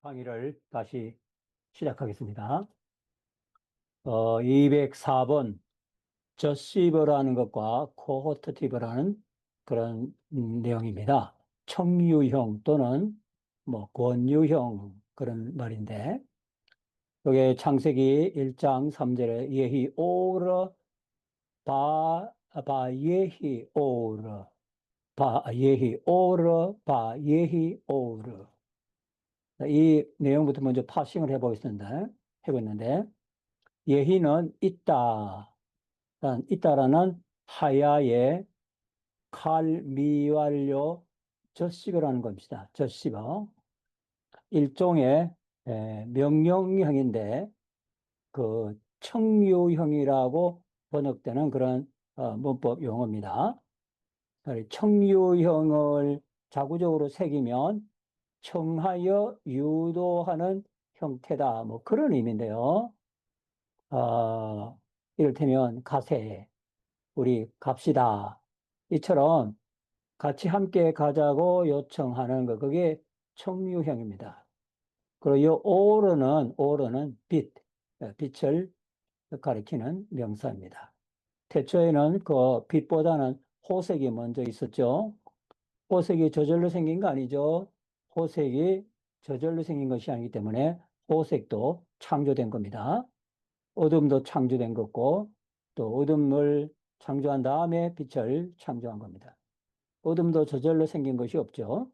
강의를 다시 시작하겠습니다. 204번 저시브라는 것과 코호르티브라는 그런 내용입니다. 청유형 또는 뭐 권유형 그런 말인데, 여기 창세기 1장 3절에 예히 오르 바 예히 오르 바 예히 오르 바 예히 오르. 이 내용부터 먼저 파싱을 해보겠는데, 예희는 있다라는 하야의 칼미완료 저시브라는 겁니다. 저시브. 일종의 명령형인데, 그 청유형이라고 번역되는 그런 문법 용어입니다. 청유형을 자구적으로 새기면 청하여 유도하는 형태다. 뭐 그런 의미인데요. 이를테면 가세, 우리 갑시다. 이처럼 같이 함께 가자고 요청하는 거, 그게 청유형입니다. 그리고 이 오르는 빛을 가리키는 명사입니다. 태초에는 그 빛보다는 호색이 먼저 있었죠. 호색이 저절로 생긴 거 아니죠. 호색이 저절로 생긴 것이 아니기 때문에 호색도 창조된 겁니다. 어둠도 창조된 거고, 또 어둠을 창조한 다음에 빛을 창조한 겁니다. 어둠도 저절로 생긴 것이 없죠.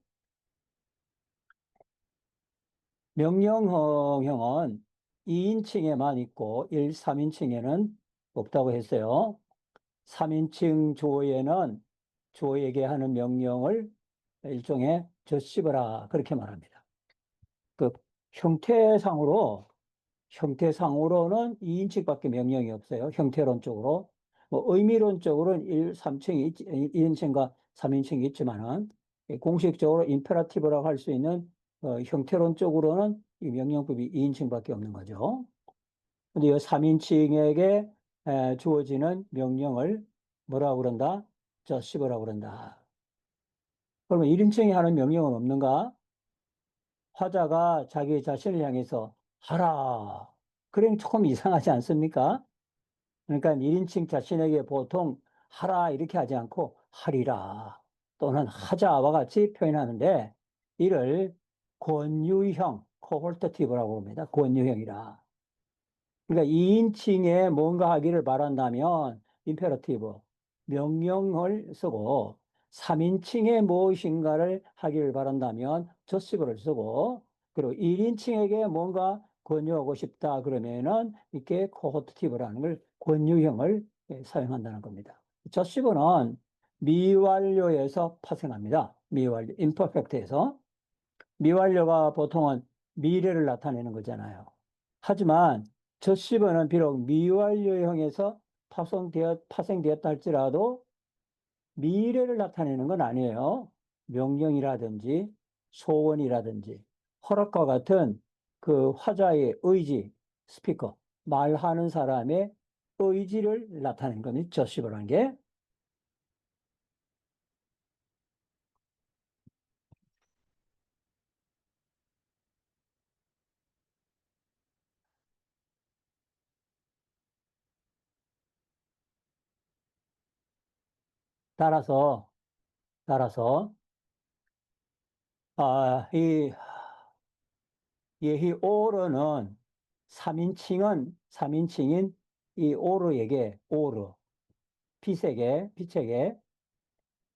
명령형은 2인칭에만 있고 1, 3인칭에는 없다고 했어요. 3인칭 조에는 조에게 하는 명령을 일종의 저씨브라 그렇게 말합니다. 그 형태상으로는 2인칭밖에 명령이 없어요. 형태론적으로. 뭐 의미론적으로는 1인칭과 3인칭이 있지만은 공식적으로 임페라티브라고 할 수 있는 형태론적으로는 이 명령법이 2인칭밖에 없는 거죠. 근데 이 3인칭에게 주어지는 명령을 뭐라고 그런다? 저시브라고 그런다. 그러면 1인칭이 하는 명령은 없는가? 화자가 자기 자신을 향해서 하라. 그럼 조금 이상하지 않습니까? 그러니까 1인칭 자신에게 보통 하라 이렇게 하지 않고 하리라 또는 하자와 같이 표현하는데, 이를 권유형, 코홀터티브라고 합니다. 권유형이라. 그러니까 2인칭에 뭔가 하기를 바란다면 임페러티브, 명령을 쓰고, 3인칭에 무엇인가를 하기를 바란다면 저시브를 쓰고, 그리고 1인칭에게 뭔가 권유하고 싶다 그러면은 이렇게 코호르티브라는 걸 권유형을 사용한다는 겁니다. 저시브는 미완료에서 파생합니다. 미완료, 임퍼펙트에서. 미완료가 보통은 미래를 나타내는 거잖아요. 하지만 저시브는 비록 미완료형에서 파생되었다 할지라도 미래를 나타내는 건 아니에요. 명령이라든지 소원이라든지 허락과 같은 그 화자의 의지, 스피커, 말하는 사람의 의지를 나타내는 겁니다. 저시브라는 게. 따라서, 따라서, 이 예히 오르는 3인칭인 이 빛에게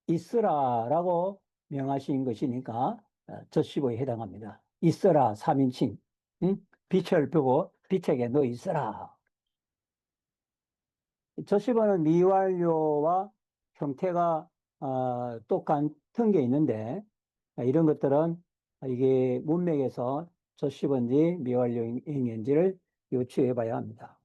있으라라고 명하신 것이니까 저시보에 해당합니다. 있으라 3인칭. 응? 빛을 보고 빛에게 너 있으라. 저시보는 미완료와 형태가 똑같은 게 있는데, 이런 것들은 이게 문맥에서 저시본지 미완료인지를 요추해 봐야 합니다.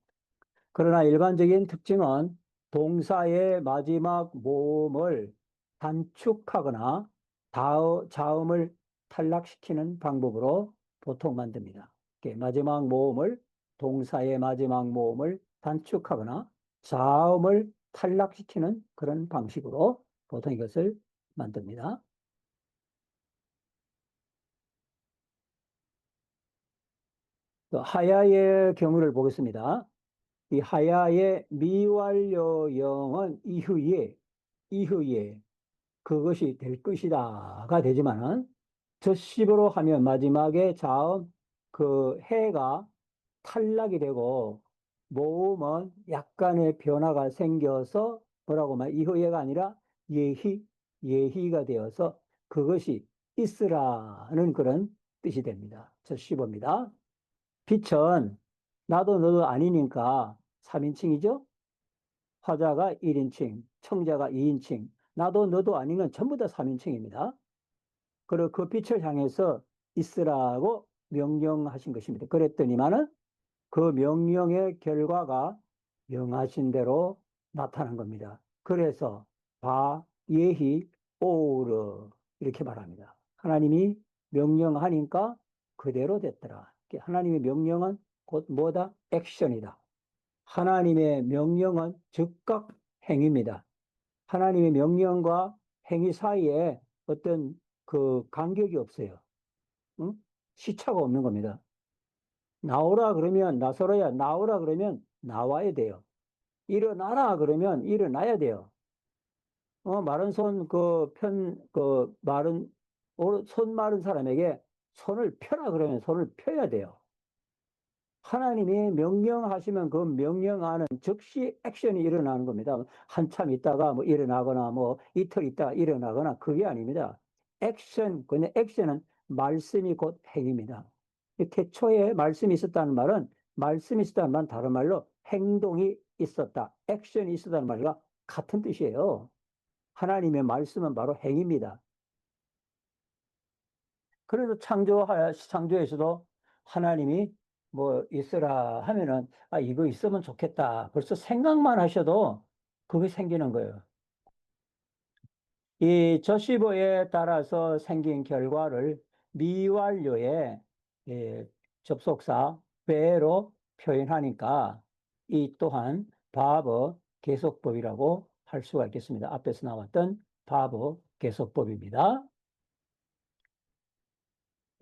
그러나 일반적인 특징은 동사의 마지막 모음을 단축하거나 자음을 탈락시키는 방법으로 보통 만듭니다. 동사의 마지막 모음을 단축하거나 자음을 탈락시키는 그런 방식으로 보통 이것을 만듭니다. 또 하야의 경우를 보겠습니다. 이 하야의 미완료형은 이후에 그것이 될 것이다가 되지만은 젖십으로 하면 마지막에 자음 그 해가 탈락이 되고 모음은 약간의 변화가 생겨서 뭐라고 말 이후에가 아니라 예희가 되어서 그것이 있으라는 그런 뜻이 됩니다. 젖십어입니다. 빛은 나도 너도 아니니까 3인칭이죠. 화자가 1인칭, 청자가 2인칭, 나도 너도 아니면 전부 다 3인칭입니다. 그리고 그 빛을 향해서 있으라고 명령하신 것입니다. 그랬더니만은 그 명령의 결과가 명하신 대로 나타난 겁니다. 그래서 바, 예히, 오르 이렇게 말합니다. 하나님이 명령하니까 그대로 됐더라. 하나님의 명령은 곧 뭐다? 액션이다. 하나님의 명령은 즉각 행위입니다. 하나님의 명령과 행위 사이에 어떤 그 간격이 없어요. 응? 시차가 없는 겁니다. 나오라 그러면 나서로야 나오라 그러면 나와야 돼요. 일어나라 그러면 일어나야 돼요. 마른 손 손 마른 사람에게 손을 펴라 그러면 손을 펴야 돼요. 하나님이 명령하시면 그 명령하는 즉시 액션이 일어나는 겁니다. 한참 있다가 뭐 일어나거나 뭐 이틀 있다가 일어나거나 그게 아닙니다. 근데 액션은 말씀이 곧 행위입니다. 태초에 말씀이 있었다는 말은 말씀이 있었다는 말은 다른 말로 행동이 있었다. 액션이 있었다는 말과 같은 뜻이에요. 하나님의 말씀은 바로 행위입니다. 그래서 창조에서도 하나님이 뭐 있으라 하면은, 아, 이거 있으면 좋겠다. 벌써 생각만 하셔도 그게 생기는 거예요. 이 저시보에 따라서 생긴 결과를 미완료의 예, 접속사 배로 표현하니까 이 또한 바버 계속법이라고 할 수가 있겠습니다. 앞에서 나왔던 바버 계속법입니다.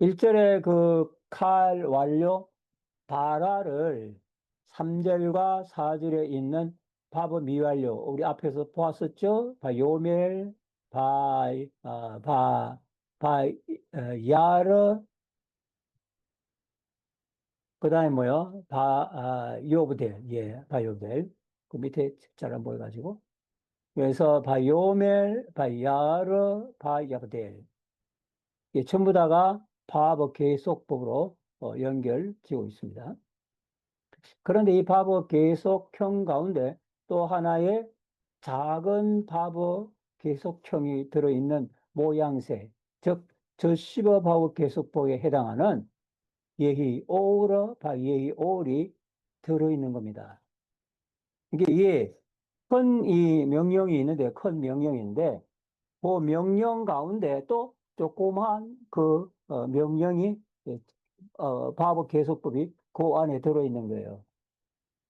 1절에 그 칼 완료 바라를 3절과 4절에 있는 바보 미완료 우리 앞에서 보았었죠? 요멜 바, 아, 바, 야르 그 다음에 뭐요? 요브델 예, 바요델 그 밑에 잘 안 보여가지고 그래서 바요멜 바야르 바야브델 예, 전부 다가 바버 계속법으로 연결 지고 있습니다. 그런데 이 바버 계속형 가운데 또 하나의 작은 바버 계속형이 들어있는 모양새, 즉, 저시버 바버 계속법에 해당하는 예히 오르 바 예히 오리 들어있는 겁니다. 이게 큰 이 명령이 있는데, 큰 명령인데, 그 명령 가운데 또 조그만 명령이 바버 계속법이 그 안에 들어있는 거예요.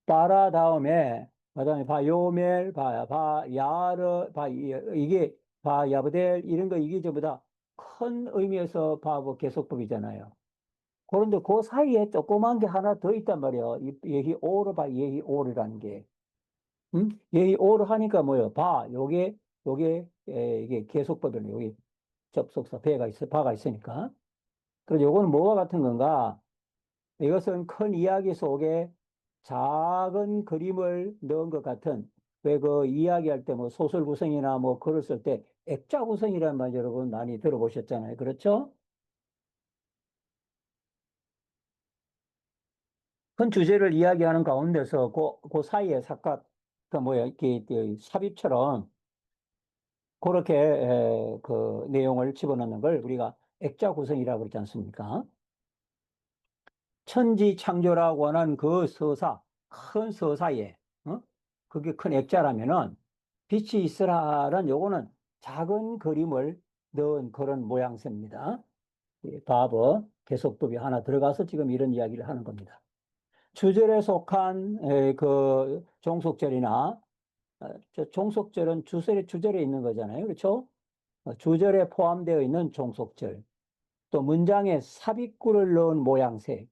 따라 다음에 그다음에 바요멜 바야르 이게 바야브델 이런 거 이게 전부 다 큰 의미에서 바보 계속법이잖아요. 그런데 그 사이에 조그만 게 하나 더 있단 말이에요. 이 예히 오르 바 예히 오르라는 게. 예히 오르 하니까 뭐예요? 요게 이게 계속법이에요. 여기 접속사 바가 있으니까. 그래서 요거는 뭐와 같은 건가? 이것은 큰 이야기 속에 작은 그림을 넣은 것 같은 왜 그 이야기할 때 뭐 소설 구성이나 뭐 글을 쓸 때 액자 구성이라는 말 여러분 많이 들어보셨잖아요. 그렇죠? 큰 주제를 이야기하는 가운데서 그 사이에 이렇게 삽입처럼 그렇게 그 내용을 집어넣는 걸 우리가 액자 구성이라고 그러지 않습니까? 천지 창조라고 하는 그 큰 서사에, 그게 큰 액자라면은 빛이 있으라는 요거는 작은 그림을 넣은 그런 모양새입니다. 바버 계속법이 하나 들어가서 지금 이런 이야기를 하는 겁니다. 주절에 속한 그 종속절이나 저 종속절은 주절에 있는 거잖아요. 그렇죠? 주절에 포함되어 있는 종속절. 또 문장에 삽입구를 넣은 모양새.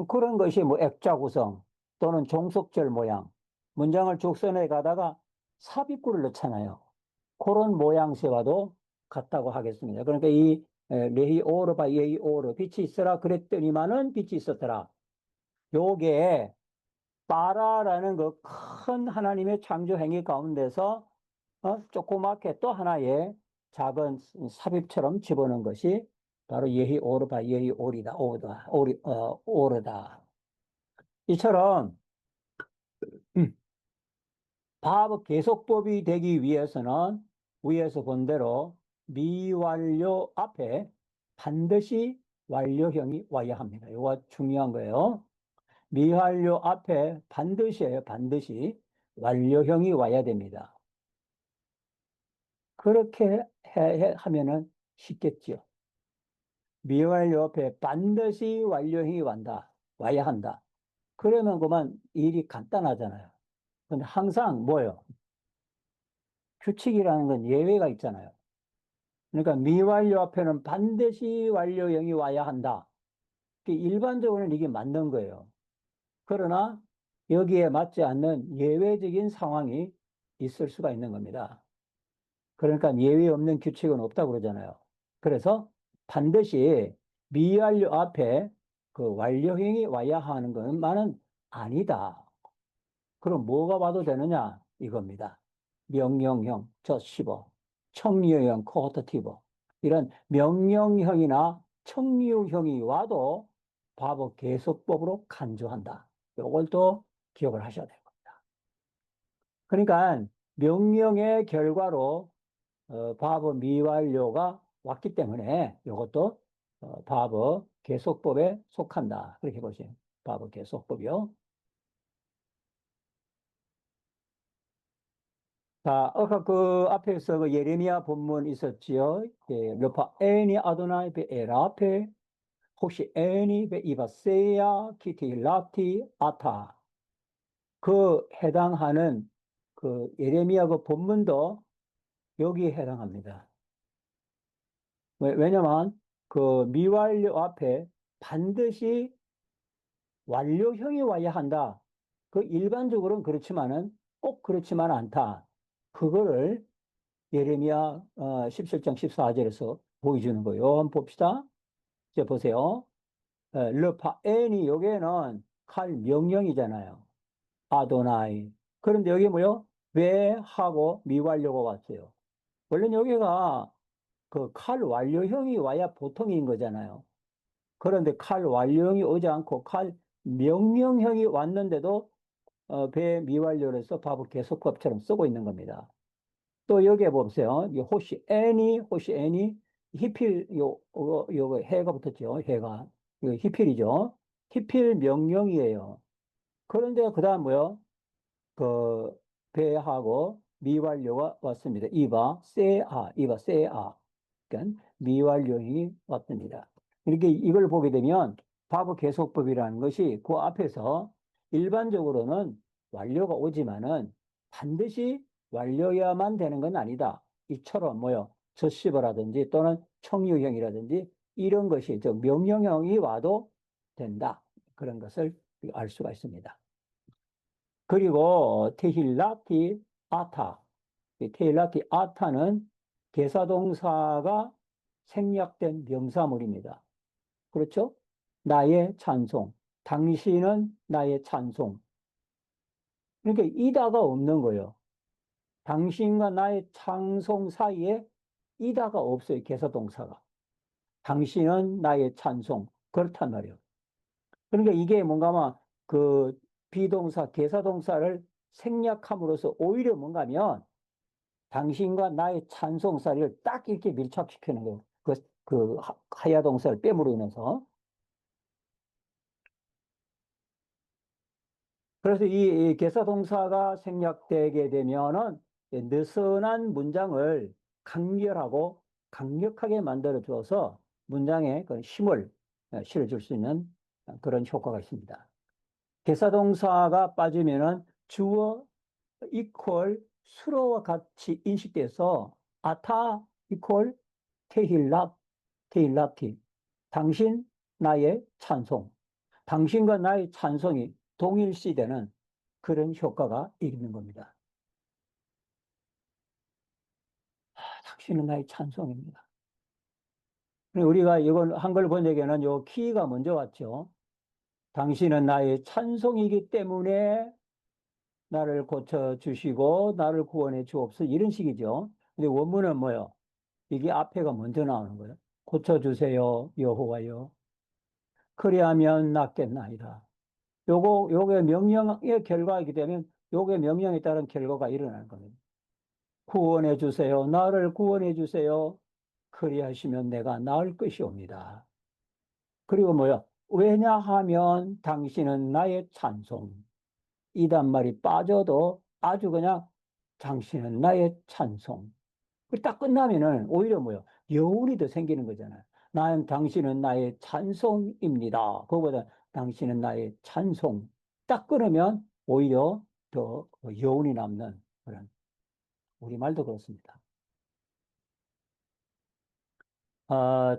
그런 것이 뭐 액자 구성 또는 종속절 모양, 문장을 죽선해 가다가 삽입구를 넣잖아요. 그런 모양새와도 같다고 하겠습니다. 그러니까 이 레히 오르 바 예히 오르 빛이 있어라 그랬더니만은 빛이 있었더라. 요게 빠라라는 그 큰 하나님의 창조 행위 가운데서 조그맣게 또 하나의 작은 삽입처럼 집어넣은 것이 바로 예히 오르 바 예히 오리다 오르다 오르다. 이처럼 밥 계속법이 되기 위해서는 위에서 본 대로 미완료 앞에 반드시 완료형이 와야 합니다. 이거 중요한 거예요. 미완료 앞에 반드시예요. 반드시 완료형이 와야 됩니다. 그렇게 하면은 쉽겠죠. 미완료 앞에 반드시 완료형이 와야 한다. 그러면 그만 일이 간단하잖아요. 근데 항상 뭐예요? 규칙이라는 건 예외가 있잖아요. 그러니까 미완료 앞에는 반드시 완료형이 와야 한다. 일반적으로는 이게 맞는 거예요. 그러나 여기에 맞지 않는 예외적인 상황이 있을 수가 있는 겁니다. 그러니까 예외 없는 규칙은 없다고 그러잖아요. 그래서 반드시 미완료 앞에 그 완료형이 와야 하는 것만은 아니다. 그럼 뭐가 와도 되느냐? 이겁니다. 명령형, 저시버, 청유형, 코호터티버. 이런 명령형이나 청유형이 와도 과거 계속법으로 간주한다. 요걸 또 기억을 하셔야 될 겁니다. 그러니까 명령의 결과로 과거 미완료가 왔기 때문에 이것도 과거 계속법에 속한다. 그렇게 보시면 과거 계속법이요. 자, 아까 그 앞에서 그 예레미야 본문 있었지요. 예, 르파 에니 아도나이 베 에라페 혹시 에니 베 이바세야 키티 라티 아타 그 해당하는 그 예레미야 그 본문도 여기에 해당합니다. 왜냐면 그 미완료 앞에 반드시 완료형이 와야 한다. 그 일반적으로는 그렇지만은 꼭 그렇지만 않다. 그거를 예레미야 17장 14절에서 보여주는 거예요. 한번 봅시다. 이제 보세요. 르파엔이 여기에는 칼 명령이잖아요. 아도나이. 그런데 여기 뭐요? 왜 하고 미완료가 왔어요. 원래는 여기가 그 칼 완료형이 와야 보통인 거잖아요. 그런데 칼 완료형이 오지 않고 칼 명령형이 왔는데도 배 미완료로서 바보 계속법처럼 쓰고 있는 겁니다. 또 여기에 보세요. 이 호시 애니, 히필, 요거 해가 붙었죠. 해가. 이거 히필이죠. 히필 명령이에요. 그런데 그 다음 뭐요? 그, 배하고 미완료가 왔습니다. 이바, 세아. 그러니까 미완료이 왔습니다. 이렇게 이걸 보게 되면 과거 계속법이라는 것이 그 앞에서 일반적으로는 완료가 오지만은 반드시 완료여야만 되는 건 아니다. 이처럼 뭐요? 저시버라든지 또는 청유형이라든지 이런 것이 저 명령형이 와도 된다. 그런 것을 알 수가 있습니다. 그리고 테힐라티 아타. 이 테힐라티 아타는 계사동사가 생략된 명사물입니다. 그렇죠? 나의 찬송. 당신은 나의 찬송. 그러니까 이다가 없는 거예요. 당신과 나의 찬송 사이에 이다가 없어요. 계사동사가. 당신은 나의 찬송. 그렇단 말이에요. 그러니까 이게 뭔가 그 비동사, 계사동사를 생략함으로써 오히려 뭔가면 당신과 나의 찬송사를 딱 이렇게 밀착시키는 거예요. 그 하야 동사를 빼므로 인해서. 그래서 이 계사동사가 생략되게 되면은 느슨한 문장을 강렬하고 강력하게 만들어 주어서 문장에 그 힘을 실어줄 수 있는 그런 효과가 있습니다. 계사동사가 빠지면은 주어 이퀄 수로와 같이 인식돼서 아타 이퀄 테힐랍 테힐랍티 당신 나의 찬송 당신과 나의 찬송이 동일시되는 그런 효과가 있는 겁니다. 당신은 나의 찬송입니다. 우리가 이건 한글 번역에는 요 키가 먼저 왔죠. 당신은 나의 찬송이기 때문에 나를 고쳐주시고 나를 구원해 주옵소서 이런 식이죠. 근데 원문은 뭐요? 이게 앞에가 먼저 나오는 거예요. 고쳐주세요, 여호와여. 그리하면 낫겠나이다. 요게 명령의 결과이기 때문에 요게 명령에 따른 결과가 일어나는 겁니다. 구원해 주세요. 나를 구원해 주세요. 그리하시면 내가 나을 것이옵니다. 그리고 뭐요? 왜냐하면 당신은 나의 찬송. 이 단말이 빠져도 아주 그냥 당신은 나의 찬송. 딱 끝나면은 오히려 뭐요? 여운이 더 생기는 거잖아요. 당신은 나의 찬송입니다. 그거보다 당신은 나의 찬송. 딱 끊으면 오히려 더 여운이 남는 그런, 우리말도 그렇습니다.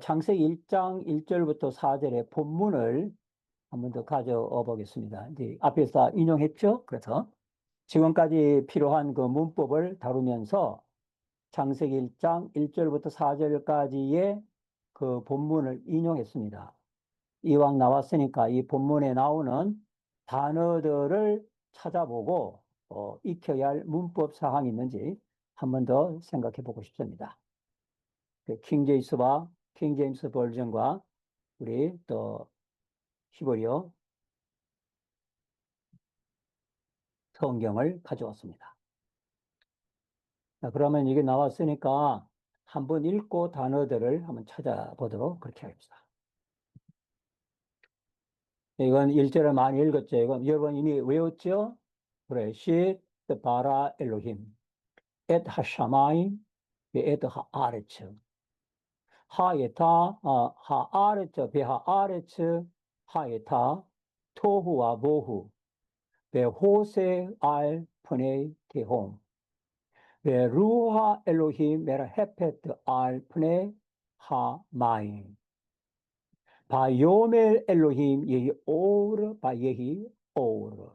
창세기 1장 1절부터 4절의 본문을 한 번 더 가져와 보겠습니다. 이제 앞에서 인용했죠? 그래서 지금까지 필요한 그 문법을 다루면서 창세기 1장 1절부터 4절까지의 그 본문을 인용했습니다. 이왕 나왔으니까 이 본문에 나오는 단어들을 찾아보고 익혀야 할 문법 사항이 있는지 한 번 더 생각해 보고 싶습니다. 킹제임스 버전과 우리 또 히브리어 성경을 가져왔습니다. 자, 그러면 이게 나왔으니까 한번 읽고 단어들을 한번 찾아보도록 그렇게 하겠습니다. 이건 1절을 많이 읽었죠. 이건 여러분 이미 외웠죠? 브레시 바라 엘로힘 엣 하샤마임 엣 하아레츠 하에타 하아레츠 베하아레츠 하에타 토후와 보후 베호세 알 푸네 테홈 베루하 엘로힘 메라 헤페트 알 푸네 하마임 바요멜 엘로힘 예히 오르 바예히 오르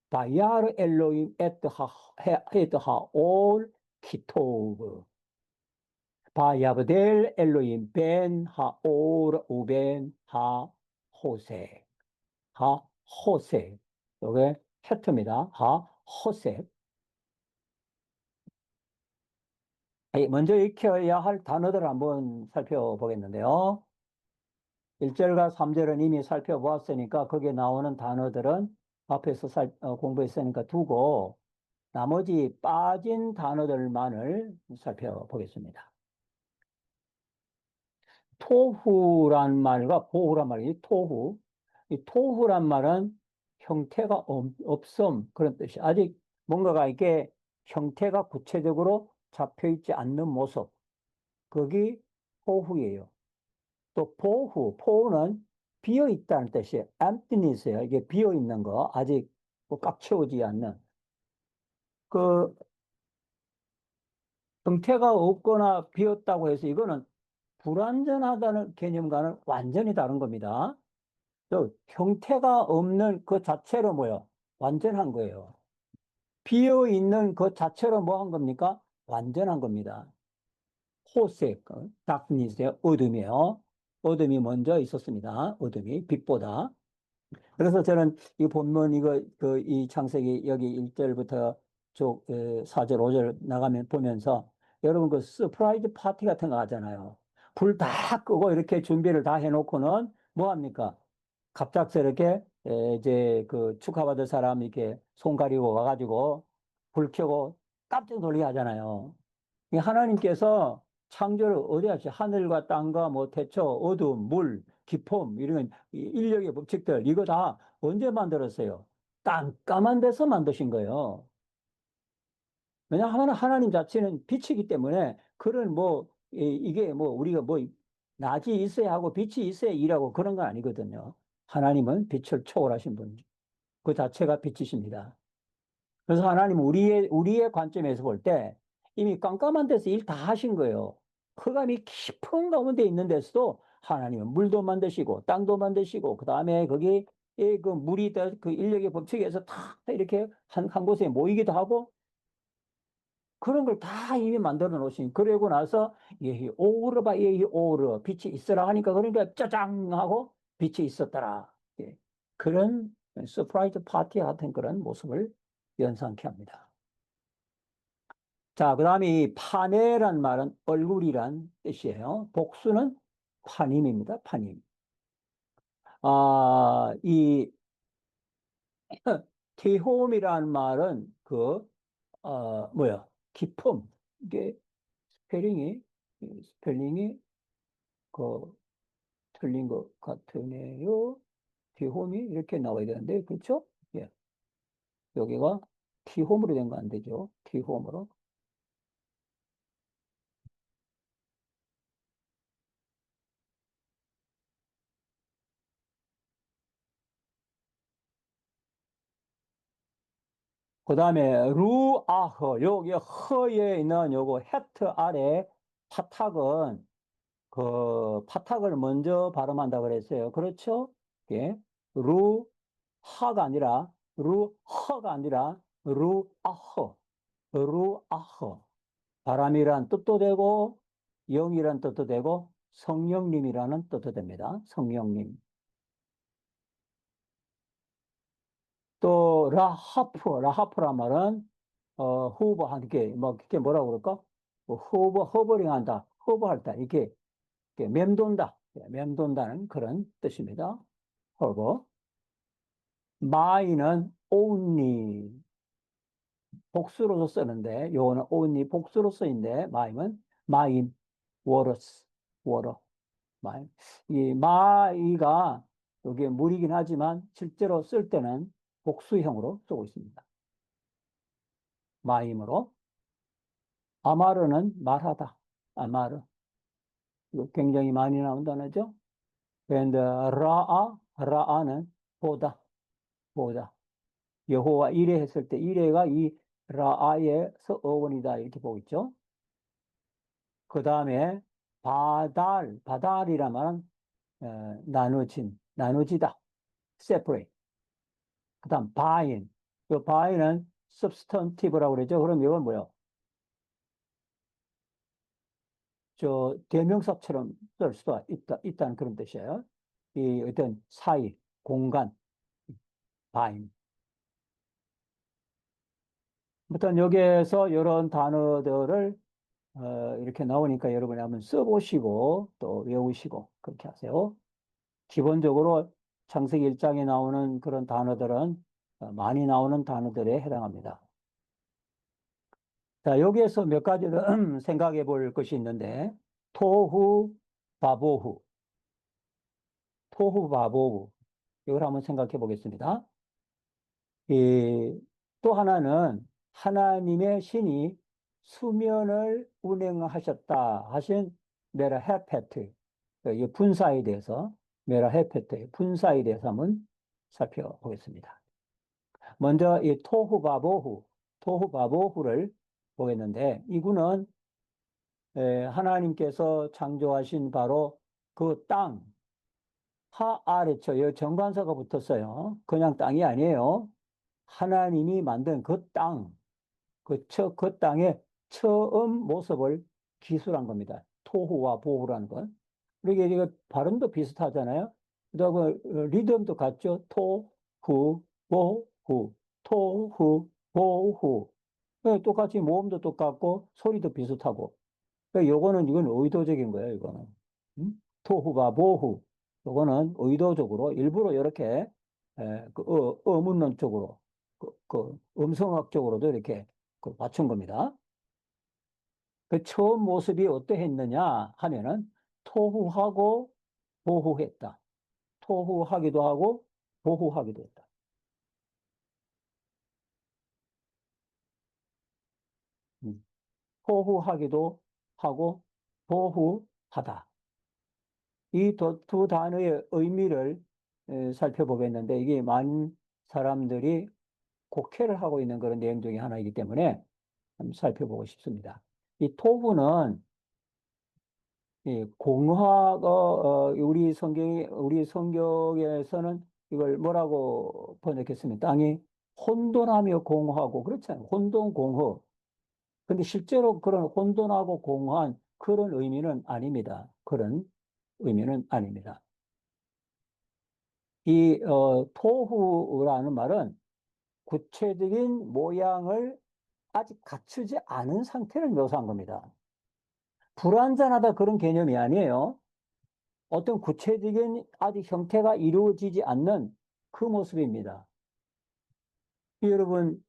바야르 엘로힘 에드하 올 키토브 바야브델 엘로힘 벤 하오르 우벤 하호세 하호세 요게 헤트입니다. 하호세 먼저 익혀야 할 단어들을 한번 살펴보겠는데요. 1절과 3절은 이미 살펴보았으니까 거기에 나오는 단어들은 앞에서 공부했으니까 두고 나머지 빠진 단어들만을 살펴보겠습니다. 토후란 말과 보후란 말이 토후. 이 토후란 말은 형태가 없음 그런 뜻이 아직 뭔가가 이게 형태가 구체적으로 잡혀 있지 않는 모습. 그게 토후예요. 또 포우는 비어 있다는 뜻이에요. emptiness예요. 이게 비어 있는 거, 아직 꽉 채우지 않는. 그 형태가 없거나 비었다고 해서 이거는 불완전하다는 개념과는 완전히 다른 겁니다. 또 형태가 없는 그 자체로 뭐요? 완전한 거예요. 비어 있는 그 자체로 뭐 한 겁니까? 완전한 겁니다. 호색, darkness의 어둠이에요. 어둠이 먼저 있었습니다. 어둠이 빛보다. 그래서 저는 이 본문 이 창세기 여기 1절부터 쭉 4절, 5절 나가면 보면서 여러분 그 서프라이즈 파티 같은 거 하잖아요. 불 다 끄고 이렇게 준비를 다 해놓고는 뭐 합니까? 갑작스럽게 이제 그 축하받을 사람 이렇게 손 가리고 와가지고 불 켜고 깜짝 놀라게 하잖아요. 이 하나님께서 창조를 어디 하시? 하늘과 땅과 뭐 태초, 어둠, 물, 기품 이런 인력의 법칙들 이거 다 언제 만들었어요? 깜깜한 데서 만드신 거예요. 왜냐하면 하나님 자체는 빛이기 때문에 그런 뭐 이게 뭐 우리가 뭐 낮이 있어야 하고 빛이 있어야 일하고 그런 건 아니거든요. 하나님은 빛을 초월하신 분. 그 자체가 빛이십니다. 그래서 하나님은 우리의 관점에서 볼 때 이미 깜깜한 데서 일 다 하신 거예요. 흑암이 깊은 가운데 있는 데서도 하나님은 물도 만드시고 땅도 만드시고 그 다음에 거기 그 물이 그 인력의 법칙에 의해서 다 이렇게 한 곳에 모이기도 하고 그런 걸 다 이미 만들어 놓으신. 그러고 나서 예히 오르바 예히 오르 빛이 있으라 하니까 그러니까 짜장 하고 빛이 있었더라. 예. 그런 서프라이즈 파티 같은 그런 모습을 연상케 합니다. 자, 그 다음에 이 파네란 말은 얼굴이란 뜻이에요. 복수는 파님입니다. 파님. 이 테홈이라는 말은 뭐야? 기품. 이게 스페링이, 스펠링이 그 틀린 것 같으네요. 티홈이 이렇게 나와야 되는데, 그렇죠? 예. 여기가 티홈으로 된 거 안 되죠? 티홈으로. 그 다음에 루아허, 여기 허에 있는 요거 헤트 아래 파탁은 그 파탁을 먼저 발음한다 그랬어요. 그렇죠? 예. 루하가 아니라 루허가 아니라 루아허, 루아허. 바람이란 뜻도 되고 영이란 뜻도 되고 성령님이라는 뜻도 됩니다. 성령님. 또 라하프란 말은 후보한 뭐 이게 뭐라고 그럴까? 뭐 허버링 한다, 허버할 때 이렇게 맴돈다, 예, 맴돈다는 그런 뜻입니다. 허버. 마이는 only 복수로서 쓰는데 요거는 only 복수로 쓰인데 마임은 마임, 워러스, 워러. 마이. 이 마이가 여기에 물이긴 하지만 실제로 쓸 때는 복수형으로 쓰고 있습니다. 마임으로. 아마르는 말하다. 아마르. 이거 굉장히 많이 나온 단어죠. 근데 라아는 보다, 보다. 여호와 이레 했을 때 이레가 이 라아에서 어원이다 이렇게 보고 있죠. 그 다음에 바달이란 말은 나누지다, separate. 그 다음 바인. 이 바인은 substantive라고 그러죠. 그럼 이건 뭐요? 저 대명사처럼 쓸 수가 있다는 그런 뜻이에요. 이 어떤 사이, 공간, 바인. 아무튼 여기에서 이런 단어들을 이렇게 나오니까 여러분이 한번 써보시고 또 외우시고 그렇게 하세요. 기본적으로 창세기 1장에 나오는 그런 단어들은 많이 나오는 단어들에 해당합니다. 자, 여기에서 몇 가지 생각해 볼 것이 있는데, 토후, 바보후, 토후, 바보후. 이걸 한번 생각해 보겠습니다. 또 하나는 하나님의 신이 수면을 운행하셨다 하신 메라헤페트, 이 분사에 대해서, 메라헤페트의 분사에 대해서 한번 살펴보겠습니다. 먼저 이 토후바보후, 토후바보후를 보겠는데, 이구는 하나님께서 창조하신 바로 그 땅, 하아래처, 여기 정관사가 붙었어요. 그냥 땅이 아니에요. 하나님이 만든 그 땅, 그 땅의 처음 모습을 기술한 겁니다. 토후와 보후라는 건. 그러게 이게 발음도 비슷하잖아요. 그다음에 리듬도 같죠. 토후, 보후, 토후, 보후. 똑같이 모음도 똑같고 소리도 비슷하고. 요거는 이건 의도적인 거예요, 이거는. 토후가 보후. 요거는 의도적으로 일부러 이렇게 어문론 쪽으로 그 음성학적으로도 이렇게 맞춘 겁니다. 그 처음 모습이 어떠했느냐 하면은 토후하고 보후했다. 토후하기도 하고 보후하기도 했다. 음. 토후하기도 하고 보후하다. 이 두 단어의 의미를 살펴보겠는데 이게 많은 사람들이 곡해를 하고 있는 그런 내용 중에 하나이기 때문에 한번 살펴보고 싶습니다. 이 토부는 이 공화가 우리 성경에서는 이걸 뭐라고 번역했습니까? 땅이 혼돈하며 공허하고 그렇잖아요. 혼돈 공허. 근데 실제로 그런 혼돈하고 공허한 그런 의미는 아닙니다. 그런 의미는 아닙니다. 토후라는 말은 구체적인 모양을 아직 갖추지 않은 상태를 묘사한 겁니다. 불완전하다 그런 개념이 아니에요. 어떤 구체적인 아직 형태가 이루어지지 않는 그 모습입니다. 여러분,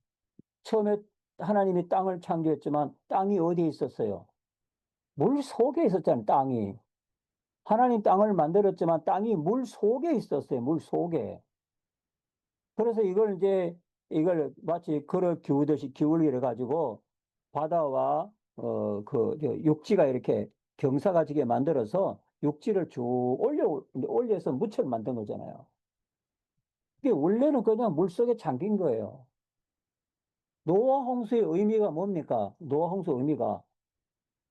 처음에 하나님이 땅을 창조했지만 땅이 어디에 있었어요? 물 속에 있었잖아요, 땅이. 하나님 땅을 만들었지만 땅이 물 속에 있었어요, 물 속에. 그래서 이걸 마치 걸어 기우듯이 기울기를 가지고 바다와 육지가 이렇게 경사가 지게 만들어서 육지를 쭉 올려서 무처럼 만든 거잖아요. 이게 원래는 그냥 물속에 잠긴 거예요. 노아 홍수의 의미가 뭡니까? 노아 홍수 의미가.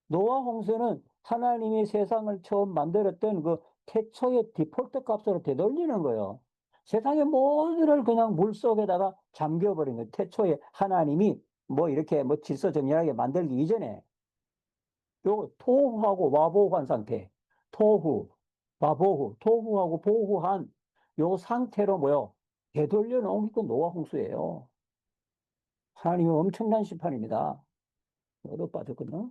노아 홍수는 하나님이 세상을 처음 만들었던 그 태초의 디폴트 값으로 되돌리는 거예요. 세상의 모두를 그냥 물속에다가 잠겨버린 거예요. 태초에 하나님이 뭐 이렇게 뭐 질서 정연하게 만들기 이전에 요 토후하고 와보후한 상태. 토후, 와보후, 토후하고 보후한 요 상태로 뭐요? 되돌려 놓은 게 노아 홍수예요. 하나님의 엄청난 심판입니다. 얻어빠졌거든요.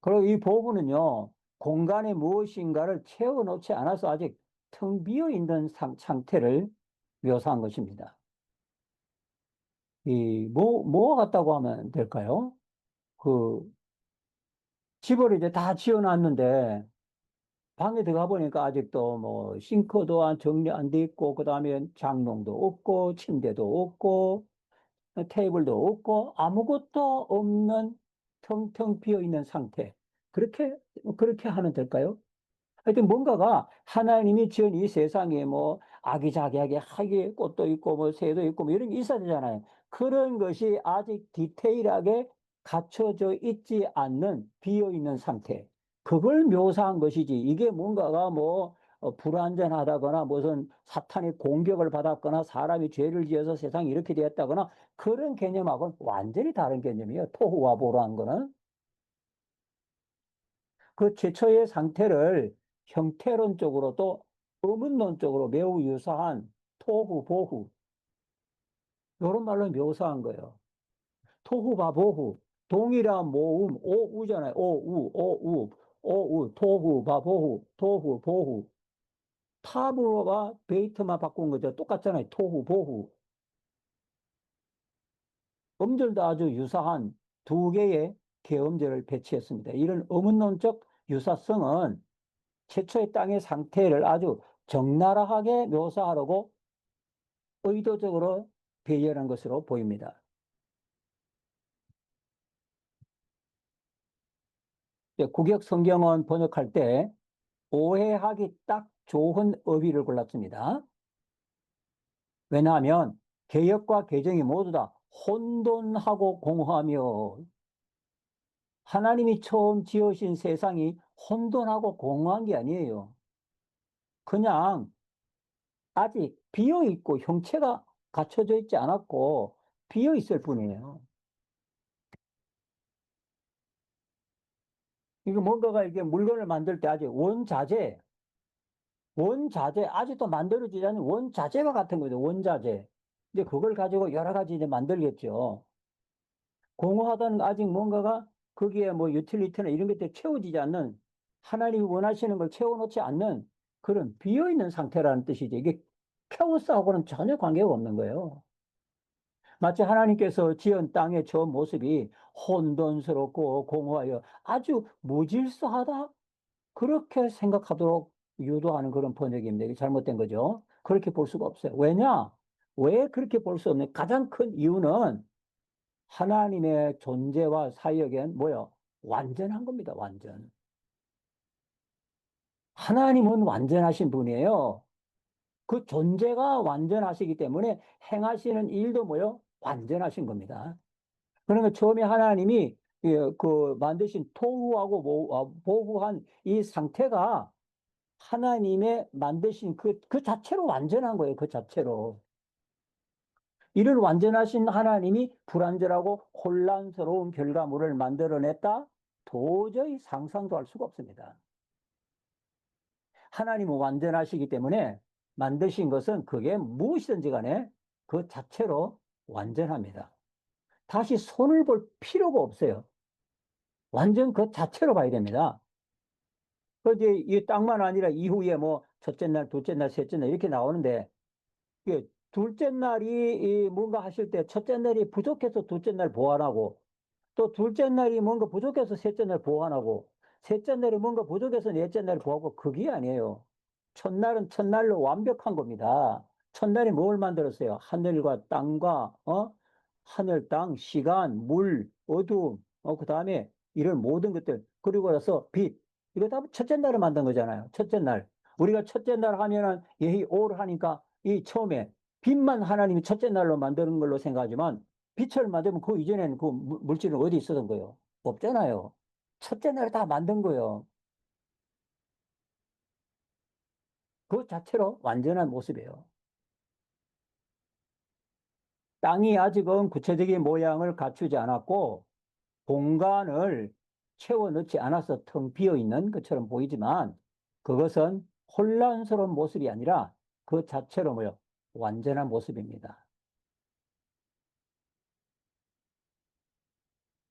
그리고 이 보부는요, 공간에 무엇인가를 채워놓지 않아서 아직 텅 비어 있는 상태를 묘사한 것입니다. 뭐와 같다고 하면 될까요? 그, 집을 이제 다 지어놨는데, 방에 들어가 보니까 아직도 뭐, 싱크도 안 정리 안 돼 있고, 그 다음에 장롱도 없고, 침대도 없고, 테이블도 없고, 아무것도 없는 텅텅 비어 있는 상태. 그렇게 하면 될까요? 하여튼 뭔가가 하나님이 지은 이 세상에 뭐 아기자기하게 하게 꽃도 있고 뭐 새도 있고 뭐 이런 게 있어야 되잖아요. 그런 것이 아직 디테일하게 갖춰져 있지 않는 비어 있는 상태. 그걸 묘사한 것이지. 이게 뭔가가 뭐 불완전하다거나 무슨 사탄의 공격을 받았거나 사람이 죄를 지어서 세상이 이렇게 되었다거나 그런 개념하고는 완전히 다른 개념이에요. 토후와보라는 거는. 그 최초의 상태를 형태론적으로도 의문론적으로 매우 유사한 토후, 보후, 이런 말로 묘사한 거예요. 토후바 보후, 동일한 모음, 오우잖아요. 오우, 오우, 오우, 토후, 바보후, 토후, 보후. 타브와 베이트만 바꾼 거죠. 똑같잖아요. 토후, 보후. 음절도 아주 유사한 두 개의 개음절을 배치했습니다. 이런 의문론적 유사성은 최초의 땅의 상태를 아주 적나라하게 묘사하려고 의도적으로 배열한 것으로 보입니다. 구약 성경은 번역할 때 오해하기 딱 좋은 어휘를 골랐습니다. 왜냐하면 개역과 개정이 모두 다 혼돈하고 공허하며 하나님이 처음 지으신 세상이 혼돈하고 공허한 게 아니에요. 그냥 아직 비어 있고 형체가 갖춰져 있지 않았고 비어 있을 뿐이에요. 이게 뭔가가 이게 물건을 만들 때 아직 원자재, 아직도 만들어지지 않은 원자재와 같은 거죠. 원자재. 이제 그걸 가지고 여러 가지 이제 만들겠죠. 공허하다는 아직 뭔가가 거기에 뭐 유틸리티나 이런 것들이 채워지지 않는 하나님이 원하시는 걸 채워놓지 않는 그런 비어있는 상태라는 뜻이죠. 이게 카오스하고는 전혀 관계가 없는 거예요. 마치 하나님께서 지은 땅의 저 모습이 혼돈스럽고 공허하여 아주 무질서하다? 그렇게 생각하도록 유도하는 그런 번역입니다. 이게 잘못된 거죠. 그렇게 볼 수가 없어요. 왜냐? 왜 그렇게 볼 수 없는 가장 큰 이유는 하나님의 존재와 사역엔 뭐요? 완전한 겁니다. 완전. 하나님은 완전하신 분이에요. 그 존재가 완전하시기 때문에 행하시는 일도 뭐요? 완전하신 겁니다. 그러니까 처음에 하나님이 예, 그 만드신 토후하고 보후한 이 상태가 하나님의 만드신 그 자체로 완전한 거예요. 그 자체로. 이를 완전하신 하나님이 불완전하고 혼란스러운 결과물을 만들어냈다? 도저히 상상도 할 수가 없습니다. 하나님은 완전하시기 때문에 만드신 것은 그게 무엇이든지 간에 그 자체로 완전합니다. 다시 손을 볼 필요가 없어요. 완전 그 자체로 봐야 됩니다. 그 이제 이 땅만 아니라 이후에 뭐 첫째 날, 둘째 날, 셋째 날 이렇게 나오는데 그 둘째 날이 이 뭔가 하실 때 첫째 날이 부족해서 둘째 날 보완하고 또 둘째 날이 뭔가 부족해서 셋째 날 보완하고 셋째 날이 뭔가 부족해서 넷째 날 보완하고 그게 아니에요. 첫날은 첫날로 완벽한 겁니다. 첫날에 뭘 만들었어요? 하늘과 땅과 하늘, 땅, 시간, 물, 어두움, 그다음에 이런 모든 것들 그리고 나서 빛 이거 다 첫째 날에 만든 거잖아요. 첫째 날 우리가 첫째 날 하면은 예히 오를 하니까 이 처음에 빛만 하나님이 첫째 날로 만드는 걸로 생각하지만 빛을 만들면 그 이전에는 그 물질은 어디 있었던 거예요? 없잖아요. 첫째 날에 다 만든 거예요. 그 자체로 완전한 모습이에요. 땅이 아직은 구체적인 모양을 갖추지 않았고 공간을 채워 넣지 않아서 텅 비어 있는 것처럼 보이지만 그것은 혼란스러운 모습이 아니라 그 자체로 뭐요? 완전한 모습입니다.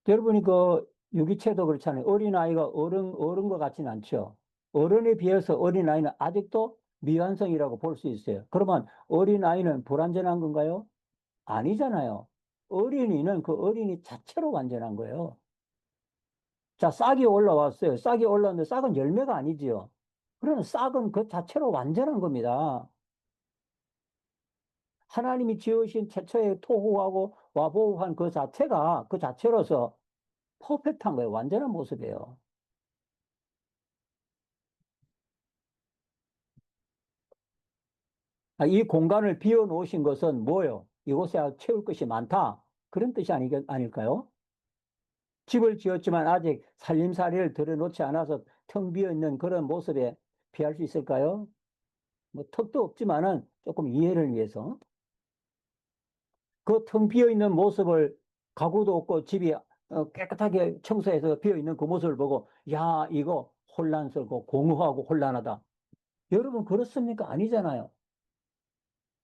여러분이 그 유기체도 그렇잖아요. 어린아이가 어른 것 같지는 않죠. 어른에 비해서 어린아이는 아직도 미완성이라고 볼 수 있어요. 그러면 어린아이는 불완전한 건가요? 아니잖아요. 어린이는 그 어린이 자체로 완전한 거예요. 자, 싹이 올라왔어요. 싹이 올라왔는데 싹은 열매가 아니지요. 그러면 싹은 그 자체로 완전한 겁니다. 하나님이 지으신 최초의 토후하고 와보우한 그 자체가 그 자체로서 퍼펙트한 거예요. 완전한 모습이에요. 이 공간을 비워 놓으신 것은 뭐예요? 이곳에 채울 것이 많다. 그런 뜻이 아닐까요? 집을 지었지만 아직 살림살이를 들여놓지 않아서 텅 비어 있는 그런 모습에 피할 수 있을까요? 뭐 턱도 없지만은 조금 이해를 위해서 그 텅 비어 있는 모습을 가구도 없고 집이 깨끗하게 청소해서 비어 있는 그 모습을 보고 야, 이거 혼란스럽고 공허하고 혼란하다. 여러분 그렇습니까? 아니잖아요.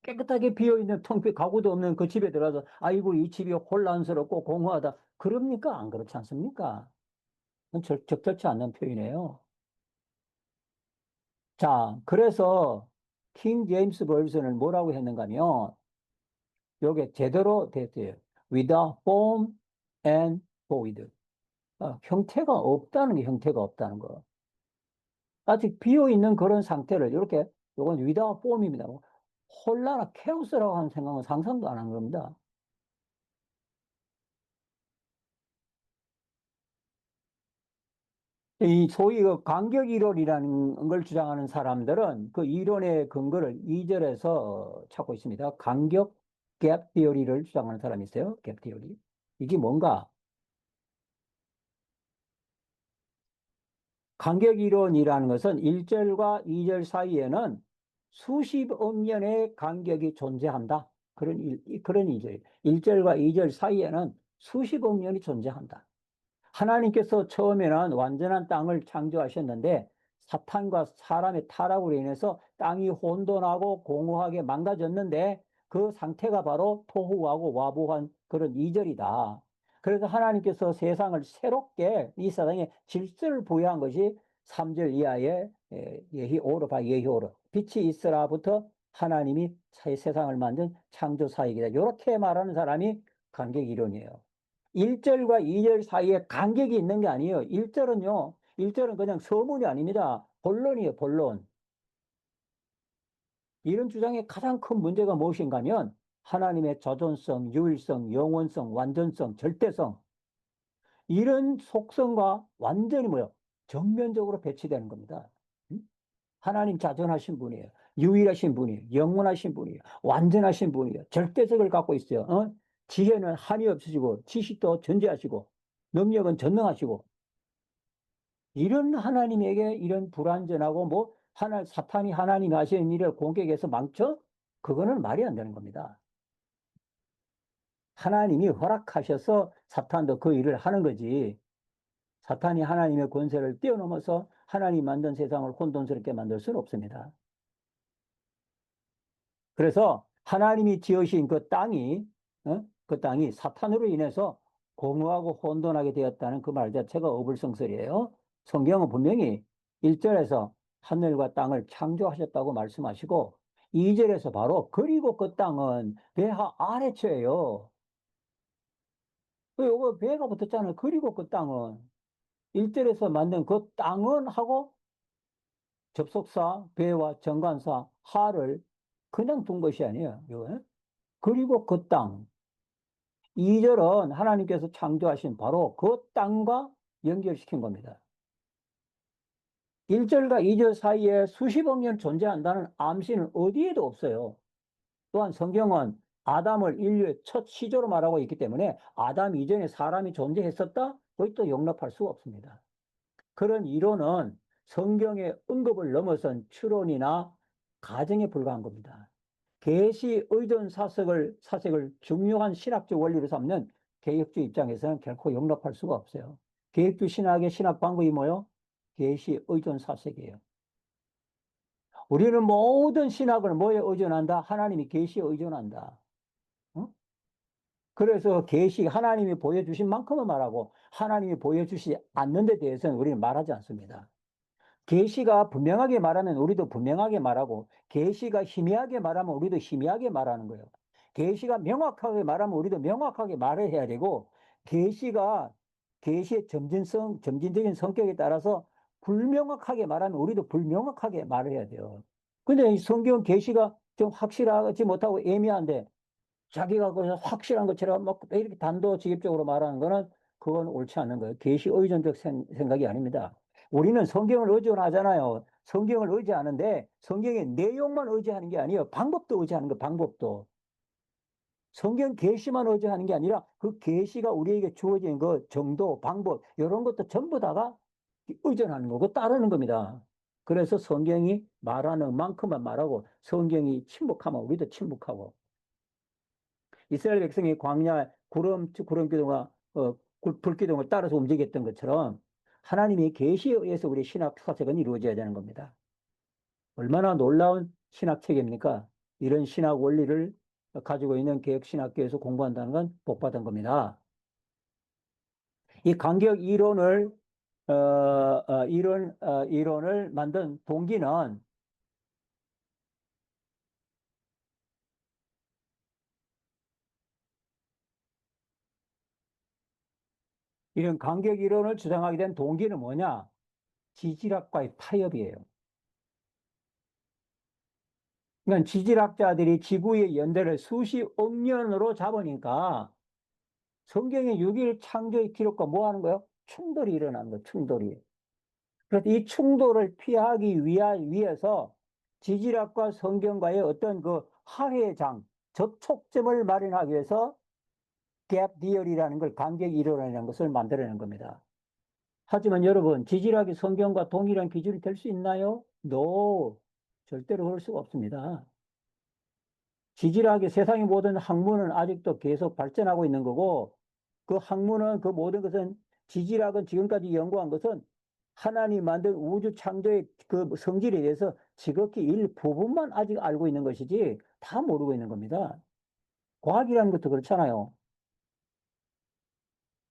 깨끗하게 비어있는 가구도 없는 그 집에 들어가서 아이고 이 집이 혼란스럽고 공허하다. 그럽니까? 안 그렇지 않습니까? 그건 적절치 않는 표현이에요. 자, 그래서 킹 제임스 버전은 뭐라고 했는가 하면 요게 제대로 됐어요. Without form and void. 형태가 없다는 게 형태가 없다는 거. 아직 비어있는 그런 상태를 이렇게 요건 without form입니다. 혼란한 케오스라고 하는 생각은 상상도 안 한 겁니다. 이 소위 그 간격 이론이라는 걸 주장하는 사람들은 그 이론의 근거를 2절에서 찾고 있습니다. 간격 갭 티어리를 주장하는 사람이 있어요. 갭 티어리. 이게 뭔가? 간격 이론이라는 것은 1절과 2절 사이에는 수십억 년의 간격이 존재한다. 그런 2절. 1절과 2절 사이에는 수십억 년이 존재한다. 하나님께서 처음에는 완전한 땅을 창조하셨는데 사탄과 사람의 타락으로 인해서 땅이 혼돈하고 공허하게 망가졌는데 그 상태가 바로 토후하고 와부한 그런 이절이다. 그래서 하나님께서 세상을 새롭게 이 세상에 질서를 부여한 것이 3절 이하의 예히오르 예히오르 빛이 있으라부터 하나님이 세상을 만든 창조 사역이다. 이렇게 말하는 사람이 간격 이론이에요. 1절과 2절 사이에 간격이 있는 게 아니에요. 1절은 그냥 서문이 아닙니다. 본론이에요, 본론. 이런 주장의 가장 큰 문제가 무엇인가 하면 하나님의 자존성, 유일성, 영원성, 완전성, 절대성 이런 속성과 완전히 뭐요? 정면적으로 배치되는 겁니다. 음? 하나님 자존하신 분이에요. 유일하신 분이에요. 영원하신 분이에요. 완전하신 분이에요. 절대성을 갖고 있어요. 지혜는 한이 없으시고 지식도 전제하시고 능력은 전능하시고, 이런 하나님에게 이런 불완전하고 뭐 사탄이 하나님이 하시는 일을 공격해서 망쳐? 그거는 말이 안 되는 겁니다. 하나님이 허락하셔서 사탄도 그 일을 하는 거지. 사탄이 하나님의 권세를 뛰어넘어서 하나님 만든 세상을 혼돈스럽게 만들 수는 없습니다. 그래서 하나님이 지으신 그 땅이, 그 땅이 사탄으로 인해서 공허하고 혼돈하게 되었다는 그 말 자체가 어불성설이에요. 성경은 분명히 1절에서 하늘과 땅을 창조하셨다고 말씀하시고 2절에서 바로 그리고 그 땅은 배하 아래처예요. 요거 배가 붙었잖아요. 그리고 그 땅은 1절에서 만든 그 땅은 하고 접속사, 배와 정관사, 하를 그냥 둔 것이 아니에요. 이거. 그리고 그 땅. 2절은 하나님께서 창조하신 바로 그 땅과 연결시킨 겁니다. 1절과 2절 사이에 수십억 년 존재한다는 암시는 어디에도 없어요. 또한 성경은 아담을 인류의 첫 시조로 말하고 있기 때문에 아담 이전에 사람이 존재했었다? 그것도 용납할 수가 없습니다. 그런 이론은 성경의 언급을 넘어선 추론이나 가정에 불과한 겁니다. 계시 의존 사색을 중요한 신학적 원리로 삼는 개혁주 입장에서는 결코 용납할 수가 없어요. 개혁주 신학의 신학 방법이 뭐요? 계시 의존 사색이에요. 우리는 모든 신학을 뭐에 의존한다? 하나님이 계시에 의존한다. 어? 그래서 계시 하나님이 보여주신 만큼은 말하고 하나님이 보여주시지 않는 데 대해서는 우리는 말하지 않습니다. 계시가 분명하게 말하면 우리도 분명하게 말하고 계시가 희미하게 말하면 우리도 희미하게 말하는 거예요. 계시가 명확하게 말하면 우리도 명확하게 말을 해야 되고 계시가 계시의 점진적인 성격에 따라서 불명확하게 말하면 우리도 불명확하게 말을 해야 돼요. 근데 이 성경 계시가 좀 확실하지 못하고 애매한데 자기가 그래서 확실한 것처럼 막 이렇게 단도직입적으로 말하는 거는 그건 옳지 않는 거예요. 계시 의존적 생각이 아닙니다. 우리는 성경을 의존하잖아요. 성경을 의지하는데 성경의 내용만 의지하는 게 아니에요. 방법도 의지하는 거, 방법도. 성경 계시만 의지하는 게 아니라 그 계시가 우리에게 주어진 그 정도, 방법 이런 것도 전부 다가 의존하는 거고 따르는 겁니다. 그래서 성경이 말하는 만큼만 말하고 성경이 침묵하면 우리도 침묵하고 이스라엘 백성이 광야 구름 기둥과 불 기둥을 따라서 움직였던 것처럼 하나님이 계시에 의해서 우리 신학 사색은 이루어져야 되는 겁니다. 얼마나 놀라운 신학 체계입니까? 이런 신학 원리를 가지고 있는 개혁신학교에서 공부한다는 건 복받은 겁니다. 이 간격 이론을 만든 동기는 이런 간격 이론을 주장하게 된 동기는 뭐냐? 지질학과의 타협이에요. 그러니까 지질학자들이 지구의 연대를 수십억 년으로 잡으니까 성경의 6일 창조의 기록과 뭐 하는 거예요? 충돌이 일어나는 거예요, 충돌이. 그래서 이 충돌을 피하기 위해서 지질학과 성경과의 어떤 그 화해장, 접촉점을 마련하기 위해서 갭 디얼이라는 걸 간격 이론이라는 것을 만들어낸 겁니다. 하지만 여러분, 지질학이 성경과 동일한 기준이 될 수 있나요? No, 절대로 그럴 수가 없습니다. 지질학의 세상의 모든 학문은 아직도 계속 발전하고 있는 거고, 그 학문은 그 모든 것은 지질학은 지금까지 연구한 것은 하나님 만든 우주 창조의 그 성질에 대해서 지극히 일부분만 아직 알고 있는 것이지 다 모르고 있는 겁니다. 과학이라는 것도 그렇잖아요.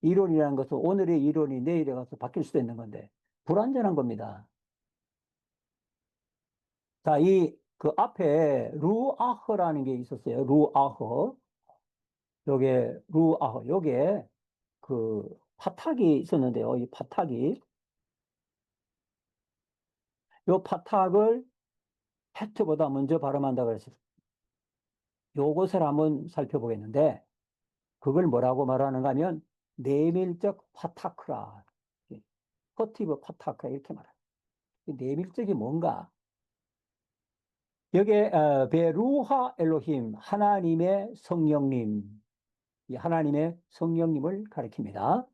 이론이라는 것은 오늘의 이론이 내일에 가서 바뀔 수도 있는 건데 불완전한 겁니다. 자, 그 앞에 루아흐라는 게 있었어요. 루아흐. 요게 그 파탁이 있었는데요. 이 파탁이 요 파탁을 페트보다 먼저 발음한다 그랬어요. 요것을 한번 살펴보겠는데 그걸 뭐라고 말하는가 하면 내밀적 파타크라. 퍼티브 파타크라 이렇게 말해요. 내밀적이 뭔가? 여기에 베루하 엘로힘 하나님의 성령님 이 하나님의 성령님을 가리킵니다.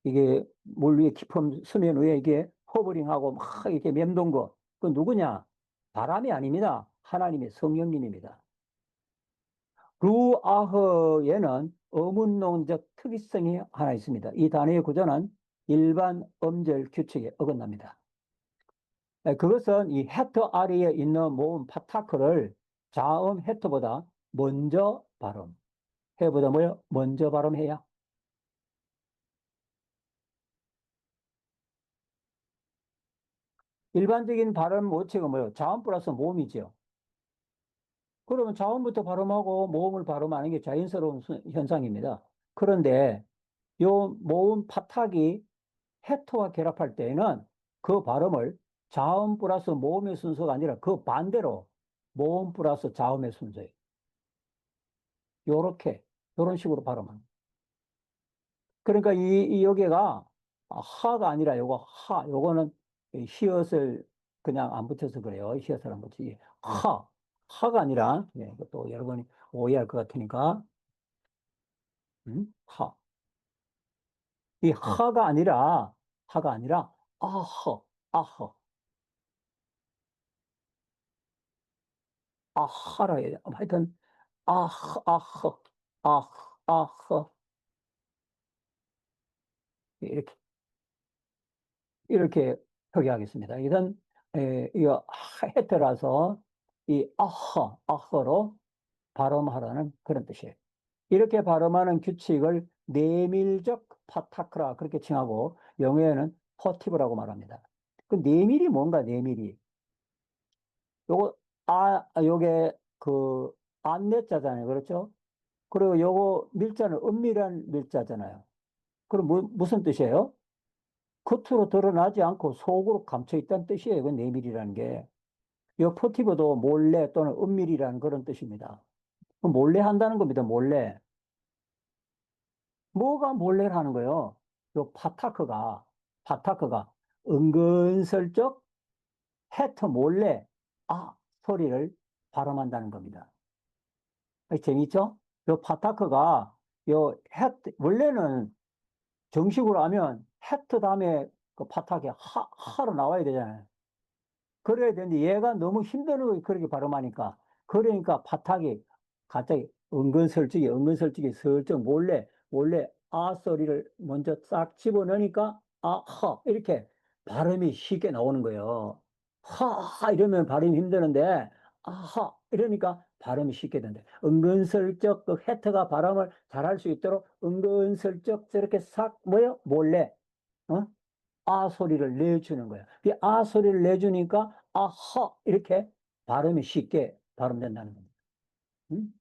이게 물 위에 깊은 수면 위에 이게 호버링하고 막 이렇게 맴돈 거. 그 누구냐? 바람이 아닙니다. 하나님의 성령님입니다. 루아흐에는 어문론적 특이성이 하나 있습니다. 이 단어의 구조는 일반 음절 규칙에 어긋납니다. 그것은 이 헤터 아래에 있는 모음 파타크를 자음 헤터보다 먼저 발음. 해보다 뭐요? 먼저 발음해야. 일반적인 발음 원칙은 뭐요? 자음 플러스 모음이죠. 그러면 자음부터 발음하고 모음을 발음하는 게 자연스러운 현상입니다. 그런데 요 모음 파탁이 해터와 결합할 때에는 그 발음을 자음 플러스 모음의 순서가 아니라 그 반대로 모음 플러스 자음의 순서예요. 요렇게, 요런 식으로 발음합니다. 그러니까 이 여기가 하가 아니라 요거 요거는 히읗을 그냥 안 붙여서 그래요. 히읗을 안 붙이지. 하가 아니라, 예, 또 여러분이 오해할 것 같으니까, 하. 이 하가 아니라, 아허, 아하라 해야 돼. 하여튼, 아허, 아허. 이렇게, 이렇게 표기하겠습니다. 이건, 이거 헤트라서 이 아허로 발음하라는 그런 뜻이에요. 이렇게 발음하는 규칙을 내밀적 파타크라 그렇게 칭하고 영어에는 퍼티브라고 말합니다. 그 내밀이 뭔가 내밀이 요거 요게 그 안내자잖아요. 그렇죠? 그리고 요거 밀자는 은밀한 밀자잖아요. 그럼 무슨 뜻이에요? 겉으로 드러나지 않고 속으로 감춰 있다는 뜻이에요. 그 내밀이라는 게. 요 퍼티브도 몰래 또는 은밀이라는 그런 뜻입니다. 몰래 한다는 겁니다. 몰래. 뭐가 몰래라는 거예요? 요 파타크가 은근슬쩍 해터 몰래 소리를 발음한다는 겁니다. 재밌죠? 요 파타크가 요 원래는 정식으로 하면 해터 다음에 그 파타크에 하로 나와야 되잖아요. 그래야 되는데 얘가 너무 힘들어 그렇게 발음하니까 그러니까 파탁이 갑자기 은근슬쩍이 슬쩍 몰래 소리를 먼저 싹 집어넣으니까 이렇게 발음이 쉽게 나오는 거예요. 이러면 발음이 힘드는데 이러니까 발음이 쉽게 된대. 은근슬쩍 그 해터가 발음을 잘할 수 있도록 은근슬쩍 저렇게 싹 몰래 어? 소리를 내주는 거야. 이 소리를 내주니까 이렇게 발음이 쉽게 발음된다는 겁니다. 응?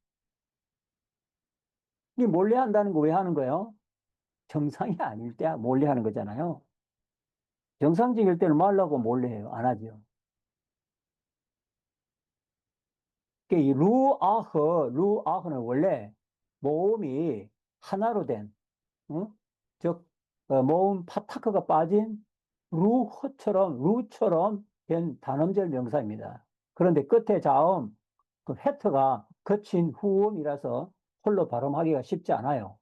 이 몰래 한다는 거 왜 하는 거예요? 정상이 아닐 때 몰래 하는 거잖아요. 정상적일 때는 말라고 몰래 해요. 안 하죠. 이 루아흐는 원래 모음이 하나로 된, 응? 즉, 모음 파타크가 빠진 루처럼 된 단음절 명사입니다. 그런데 끝에 자음, 그 해터가 거친 후음이라서 홀로 발음하기가 쉽지 않아요.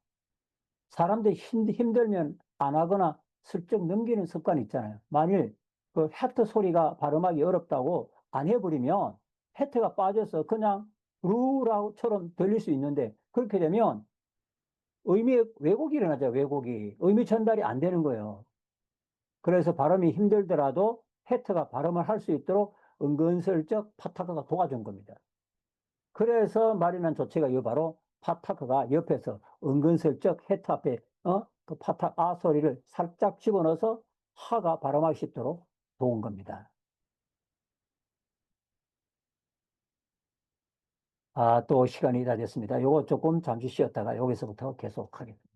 사람들이 힘들면 안 하거나 슬쩍 넘기는 습관이 있잖아요. 만일 그 해터 소리가 발음하기 어렵다고 안 해버리면 해터가 빠져서 그냥 루라처럼 들릴 수 있는데 그렇게 되면 왜곡이 일어나죠, 왜곡이. 의미 전달이 안 되는 거예요. 그래서 발음이 힘들더라도 해터가 발음을 할 수 있도록 은근슬쩍 파타카가 도와준 겁니다. 그래서 마련한 조치가 이 바로 파타크가 옆에서 은근슬쩍 해터 앞에 그 파타 소리를 살짝 집어넣어서 하가 발음하기 쉽도록 도운 겁니다. 또 시간이 다 됐습니다. 요거 조금 잠시 쉬었다가 여기서부터 계속하겠습니다.